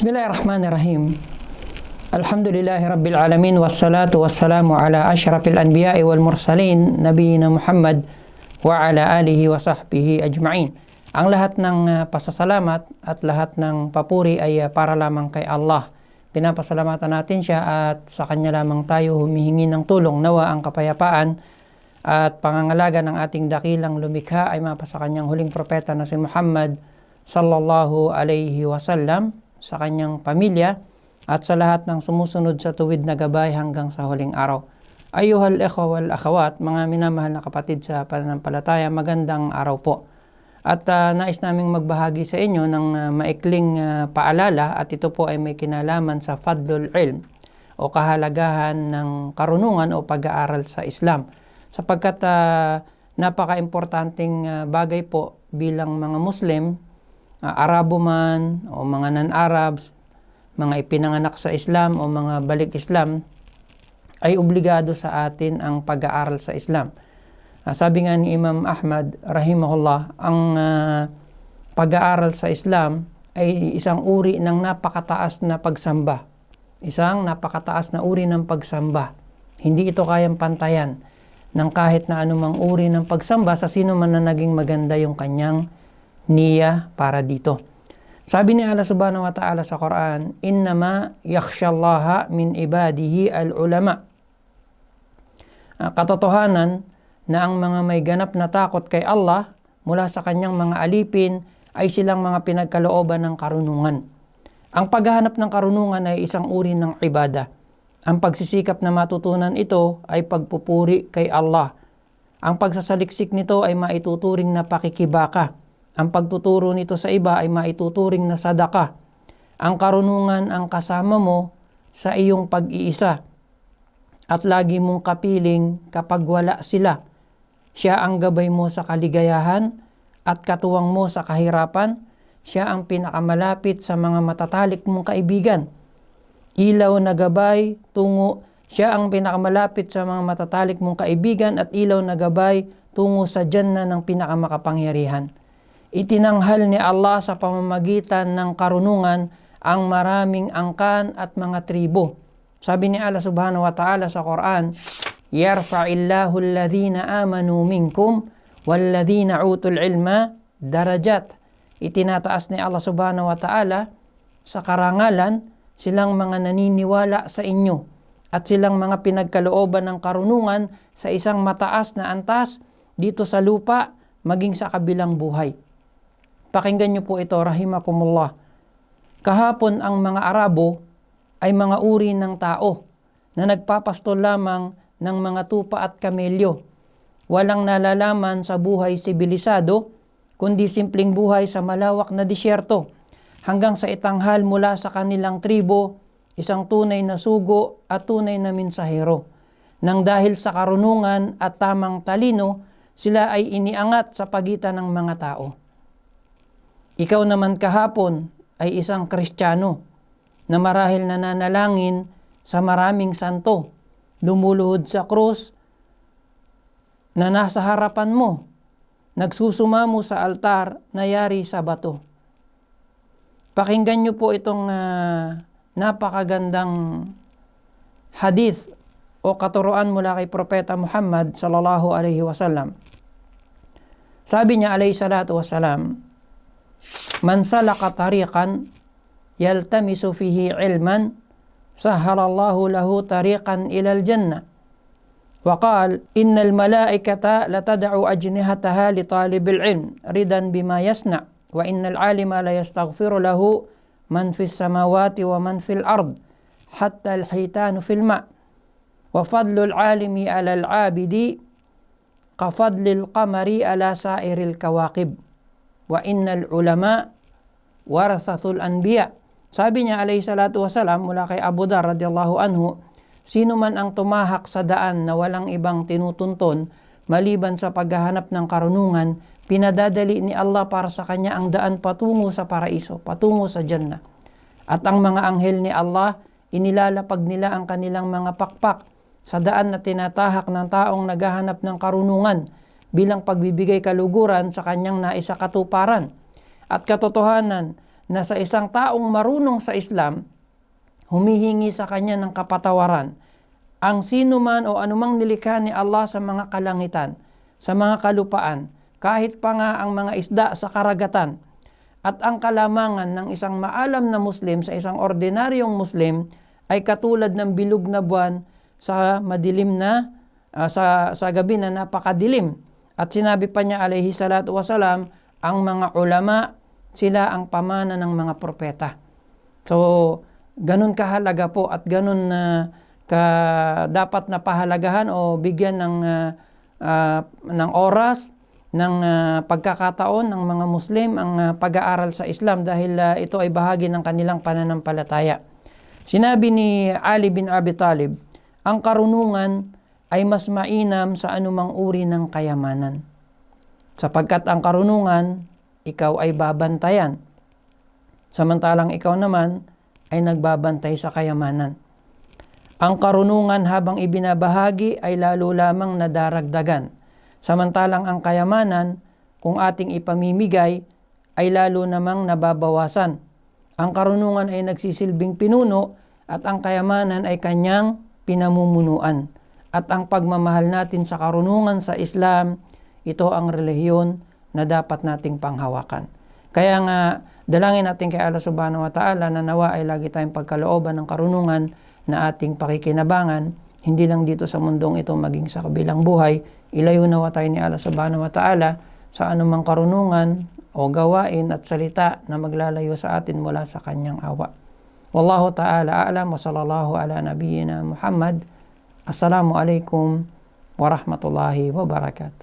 Bismillahirrahmanirrahim. Alhamdulillahi Rabbil Alamin. Wassalatu wassalamu ala ashrafil anbiya'i wal mursalin nabiyina Muhammad wa ala alihi wa sahbihi ajma'in. Ang lahat ng pasasalamat at lahat ng papuri ay para lamang kay Allah. Pinapasalamatan natin siya at sa Kanya lamang tayo humihingi ng tulong. Nawa ang kapayapaan at pangangalaga ng ating dakilang lumikha ay mapasa Kanyang huling propeta na si Muhammad sallallahu alayhi wasallam, sa kanyang pamilya at sa lahat ng sumusunod sa tuwid na gabay hanggang sa huling araw. Ayuhal ikhwa wal akhawat, mga minamahal na kapatid sa pananampalataya, magandang araw po. At nais naming magbahagi sa inyo ng maikling paalala, at ito po ay may kinalaman sa fadlul ilm o kahalagahan ng karunungan o pag-aaral sa Islam. Sapagkat napaka-importanting bagay po bilang mga Muslim, Arabo man o mga non-Arabs, mga ipinanganak sa Islam o mga balik Islam, ay obligado sa atin ang pag-aaral sa Islam. Sabi nga ni Imam Ahmad rahimahullah, ang pag-aaral sa Islam ay isang uri ng napakataas na pagsamba. Isang napakataas na uri ng pagsamba. Hindi ito kayang pantayan ng kahit na anumang uri ng pagsamba sa sino man na naging maganda yung kanyang niya para dito. Sabi ni Allah subhanahu wa ta'ala sa Quran, innama yakhshallaha min ibadihi al-ulama. Katotohanan na ang mga may ganap na takot kay Allah mula sa kanyang mga alipin ay silang mga pinagkalooban ng karunungan. Ang paghahanap ng karunungan ay isang uri ng ibada. Ang pagsisikap na matutunan ito ay pagpupuri kay Allah. Ang pagsasaliksik nito ay maituturing na pakikibaka. Ang pagtuturo nito sa iba ay maituturing na sadaka. Ang karunungan ang kasama mo sa iyong pag-iisa at lagi mong kapiling kapag wala sila. Siya ang gabay mo sa kaligayahan at katuwang mo sa kahirapan. Siya ang pinakamalapit sa mga matatalik mong kaibigan. Ilaw na gabay tungo. Siya ang pinakamalapit sa mga matatalik mong kaibigan at ilaw na gabay tungo sa Jannah ng pinakamakapangyarihan. Itinanghal ni Allah sa pamamagitan ng karunungan ang maraming angkan at mga tribo. Sabi ni Allah subhanahu wa ta'ala sa Quran, yarfa'illahu alladhina amanu minkum walladhina utul ilma darajat. Itinataas ni Allah subhanahu wa ta'ala sa karangalan silang mga naniniwala sa inyo at silang mga pinagkalooban ng karunungan sa isang mataas na antas dito sa lupa maging sa kabilang buhay. Pakinggan niyo po ito, rahimakumullah. Kahapon ang mga Arabo ay mga uri ng tao na nagpapastol lamang ng mga tupa at kamelyo. Walang nalalaman sa buhay sibilisado, kundi simpleng buhay sa malawak na disyerto. Hanggang sa itanghal mula sa kanilang tribo, isang tunay na sugo at tunay na mensahero. Nang dahil sa karunungan at tamang talino, sila ay iniangat sa pagitan ng mga tao. Ikaw naman kahapon ay isang Kristiyano na marahil nananalangin sa maraming santo, lumuluhod sa krus na nasa harapan mo, nagsusumamo sa altar na yari sa bato. Pakinggan niyo po itong napakagandang hadith o katuruan mula kay Propeta Muhammad sallallahu alaihi wasallam. Sabi niya alayhi salatu wasalam, man salaka tariqan yaltamisu fihi ilman sahhalallahu lahu tariqan ilal jannah. Wa qala innal malaikata latad'u ajnihataha li talibil ilm ridan bima yasna wa innal alima la yastaghfiru lahu man fis samawati wa man fil ard hatta al hitanu fil ma. Wa fadlul alimi ala al abidi ka fadlil qamari ala sairil kawakib. Wa innal ulama warathatul anbiya. Sabi niya alayhi salatu wasalam mula kay Abu Dar radiyallahu anhu, sino man ang tumahak sa daan na walang ibang tinutunton maliban sa paghahanap ng karunungan, pinadadali ni Allah para sa kanya ang daan patungo sa paraiso, patungo sa Jannah. At ang mga anghel ni Allah, inilalapag nila ang kanilang mga pakpak sa daan na tinatahak ng taong naghahanap ng karunungan bilang pagbibigay kaluguran sa kanyang naisa katuparan. At katotohanan na sa isang taong marunong sa Islam, humihingi sa kanya ng kapatawaran ang sino man o anumang nilikha ni Allah sa mga kalangitan, sa mga kalupaan, kahit pa nga ang mga isda sa karagatan. At ang kalamangan ng isang maalam na Muslim sa isang ordinaryong Muslim ay katulad ng bilog na buwan sa madilim na sa gabi na napakadilim. At sinabi pa niya alayhi salatu wasalam, ang mga ulama, sila ang pamana ng mga propeta. So, ganun kahalaga po at ganun dapat na pahalagahan o bigyan ng oras, ng pagkakataon ng mga Muslim ang pag-aaral sa Islam dahil ito ay bahagi ng kanilang pananampalataya. Sinabi ni Ali bin Abi Talib, ang karunungan ay mas mainam sa anumang uri ng kayamanan. Sapagkat ang karunungan, ikaw ay babantayan. Samantalang ikaw naman ay nagbabantay sa kayamanan. Ang karunungan habang ibinabahagi ay lalo lamang nadaragdagan. Samantalang ang kayamanan, kung ating ipamimigay, ay lalo namang nababawasan. Ang karunungan ay nagsisilbing pinuno at ang kayamanan ay kanyang pinamumunuan. At ang pagmamahal natin sa karunungan sa Islam, ito ang relihiyon na dapat nating panghawakan. Kaya nga, dalangin natin kay Allah subhanahu wa ta'ala na nawa ay lagi tayong pagkalooban ng karunungan na ating pakikinabangan, hindi lang dito sa mundong ito maging sa kabilang buhay. Ilayo nawa tayo ni Allah subhanahu wa ta'ala sa anumang karunungan o gawain at salita na maglalayo sa atin mula sa kanyang awa. Wallahu ta'ala a'lam wa sallallahu ala nabiyyina Muhammad. Assalamu alaikum warahmatullahi wabarakatuh.